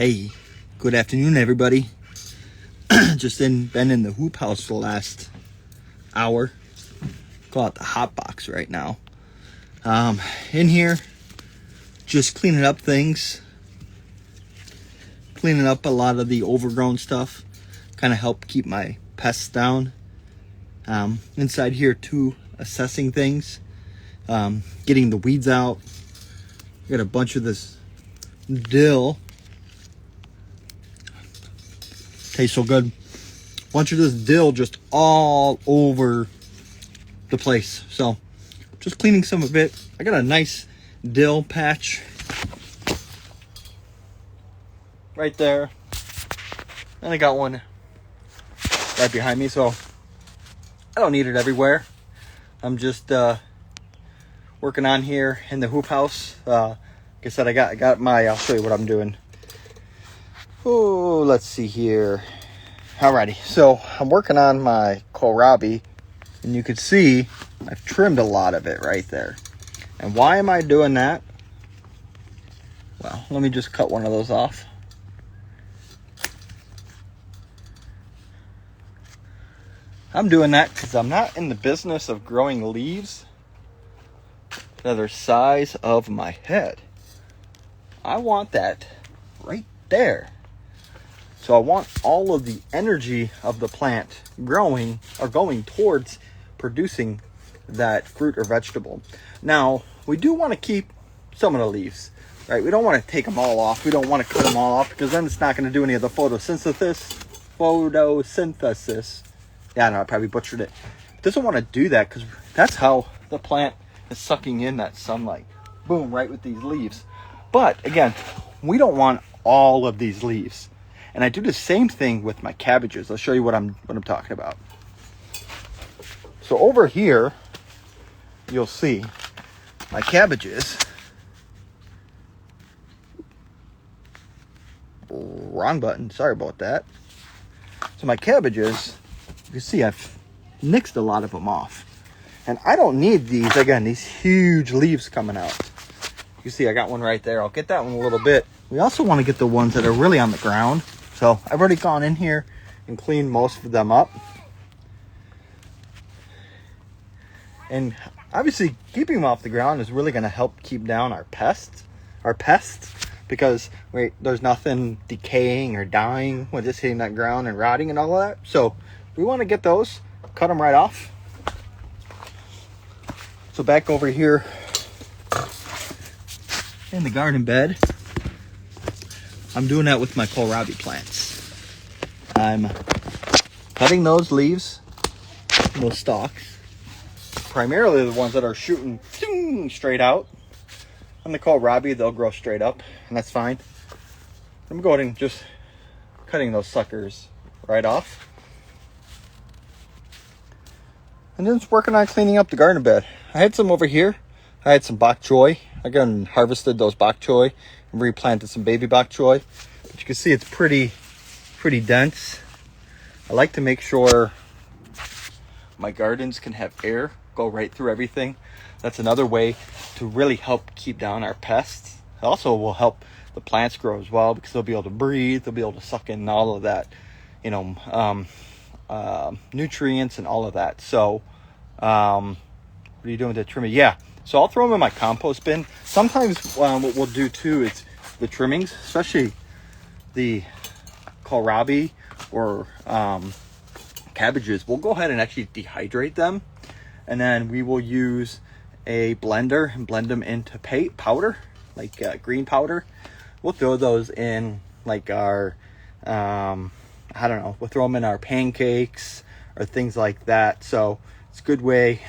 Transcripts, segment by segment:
Hey, good afternoon, everybody. Been in the hoop house for the last hour. Call it the hot box right now. In here, just cleaning up things, cleaning up a lot of the overgrown stuff, kind of help keep my pests down. Inside here too, assessing things, getting the weeds out. Got a bunch of this dill. Tastes so good. Bunch of this dill just all over the place. So just cleaning some of it. I got a nice dill patch right there. And I got one right behind me, so I don't need it everywhere. I'm just working on here in the hoop house. Like I said, I got my, I'll show you what I'm doing. Oh, let's see here. Alrighty, so I'm working on my kohlrabi, and you can see I've trimmed a lot of it right there. And why am I doing that? Well, let me just cut one of those off. I'm doing that because I'm not in the business of growing leaves that are the size of my head. I want that right there. So I want all of the energy of the plant growing or going towards producing that fruit or vegetable. Now, we do want to keep some of the leaves, right? We don't want to take them all off. We don't want to cut them all off because then it's not going to do any of the photosynthesis. Yeah, I know, I probably butchered it. It doesn't want to do that because that's how the plant is sucking in that sunlight. Boom, right with these leaves. But again, we don't want all of these leaves. And I do the same thing with my cabbages. I'll show you what I'm talking about. So over here, you'll see my cabbages. Wrong button. Sorry about that. So my cabbages, you can see I've nixed a lot of them off. And I don't need these, again, these huge leaves coming out. You see I got one right there. I'll get that one in a little bit. We also want to get the ones that are really on the ground. So I've already gone in here and cleaned most of them up. And obviously keeping them off the ground is really going to help keep down our pests, because there's nothing decaying or dying when just hitting that ground and rotting and all of that. So we want to get those, cut them right off. So back over here in the garden bed, I'm doing that with my kohlrabi plants. I'm cutting those leaves, those stalks, primarily the ones that are shooting straight out. On the kohlrabi, they'll grow straight up, and that's fine. I'm going and just cutting those suckers right off. And then just working on cleaning up the garden bed. I had some over here. I had some bok choy. I got and harvested those bok choy and replanted some baby bok choy. But you can see it's pretty dense. I like to make sure my gardens can have air go right through everything. That's another way to really help keep down our pests. It also will help the plants grow as well because they'll be able to breathe. They'll be able to suck in all of that, nutrients and all of that. So, what are you doing to trim it? Yeah. So I'll throw them in my compost bin. Sometimes what we'll do too is the trimmings, especially the kohlrabi or cabbages, we'll go ahead and actually dehydrate them. And then we will use a blender and blend them into powder, like green powder. We'll throw those in like our, we'll throw them in our pancakes or things like that. So it's a good way.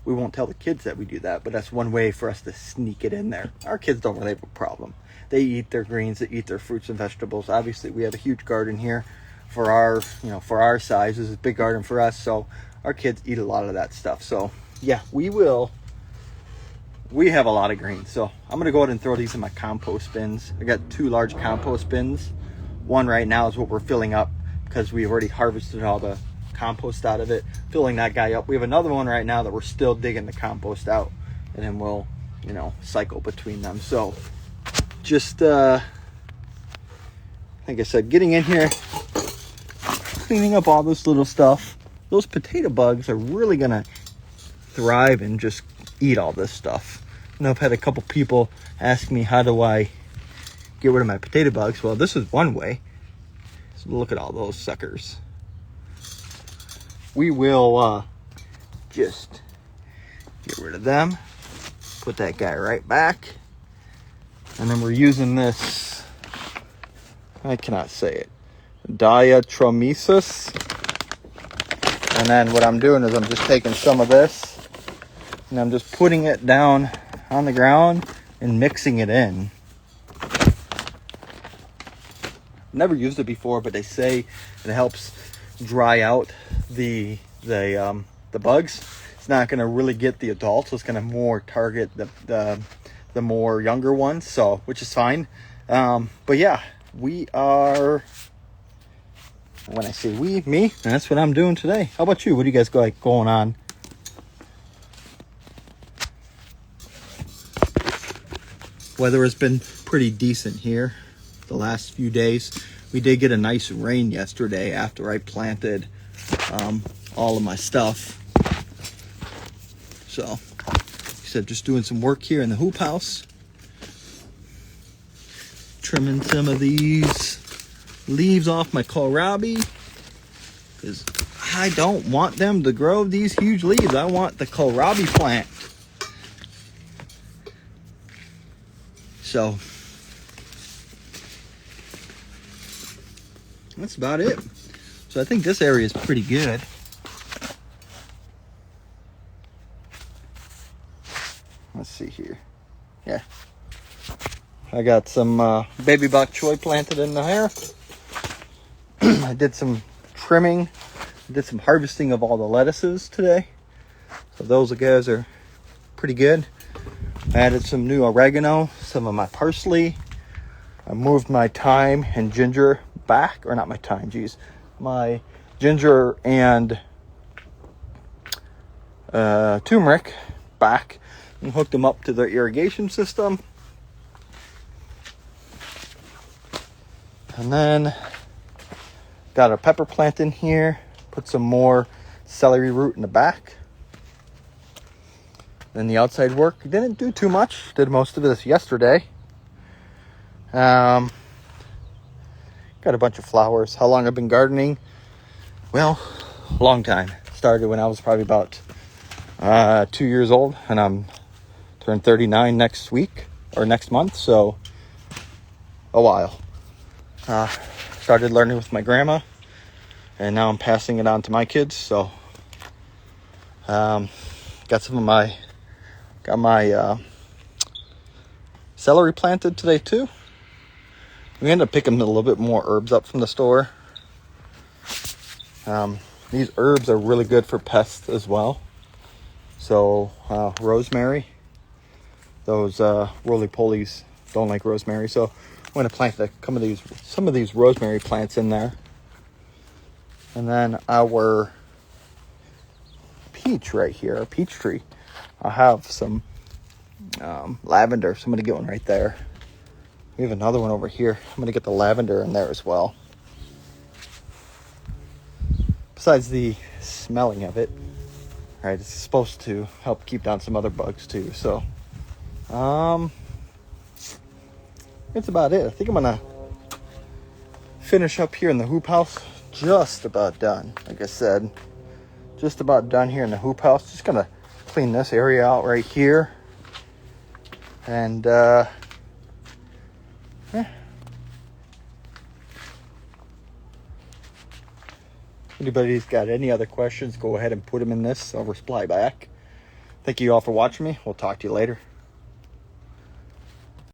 We won't tell the kids that we do that, but that's one way for us to sneak it in there. Our kids don't really have a problem. They eat their greens, they eat their fruits and vegetables. Obviously, we have a huge garden here for our size. This is a big garden for us, so our kids eat a lot of that stuff. So yeah, we have a lot of greens. So I'm gonna go ahead and throw these in my compost bins. I got 2 large compost bins. One right now is what we're filling up because we've already harvested all the compost out of it, filling that guy up. We have another one right now that we're still digging the compost out, and then we'll cycle between them. So just like I said, getting in here, cleaning up all this little stuff. Those potato bugs are really gonna thrive and just eat all this stuff. And I've had a couple people ask me, how do I get rid of my potato bugs? Well, this is one way. So look at all those suckers. We will just get rid of them. Put that guy right back. And then we're using this, I cannot say it, diatromesis. And then what I'm doing is I'm just taking some of this and I'm just putting it down on the ground and mixing it in. Never used it before, but they say it helps dry out the bugs. It's not going to really get the adults. It's going to more target the more younger ones, so which is fine. But yeah, we are. When I say we, me, that's what I'm doing today. How about you? What do you guys going on? Weather has been pretty decent here the last few days. We did get a nice rain yesterday after I planted all of my stuff. So, like I said, just doing some work here in the hoop house. Trimming some of these leaves off my kohlrabi, because I don't want them to grow these huge leaves. I want the kohlrabi plant. So that's about it. So I think this area is pretty good. Let's see here. Yeah, I got some baby bok choy planted in the hair. I did some trimming, did some harvesting of all the lettuces today. So those guys are pretty good. I added some new oregano, some of my parsley. I moved my thyme and ginger back, or not my thyme, geez. My ginger and turmeric back and hooked them up to their irrigation system. And then got a pepper plant in here. Put some more celery root in the back. Then the outside work, didn't do too much. Did most of this yesterday. Got a bunch of flowers. How long I've been gardening? Well, long time. Started when I was probably about 2 years old, and I'm turned 39 next week or next month, so a while. Started learning with my grandma, and now I'm passing it on to my kids. So got my celery planted today too. We ended up picking a little bit more herbs up from the store. These herbs are really good for pests as well. So rosemary, those roly-polies don't like rosemary, so I'm going to plant some of these rosemary plants in there. And then our peach right here, our peach tree, I have some lavender, so I'm going to get one right there. We have another one over here. I'm going to get the lavender in there as well. Besides the smelling of it, right, it's supposed to help keep down some other bugs too. So that's about it. I think I'm going to finish up here in the hoop house. Just about done. Like I said, just about done here in the hoop house. Just going to clean this area out right here. And anybody's got any other questions, go ahead and put them in this. I'll reply back. Thank you all for watching me. We'll talk to you later.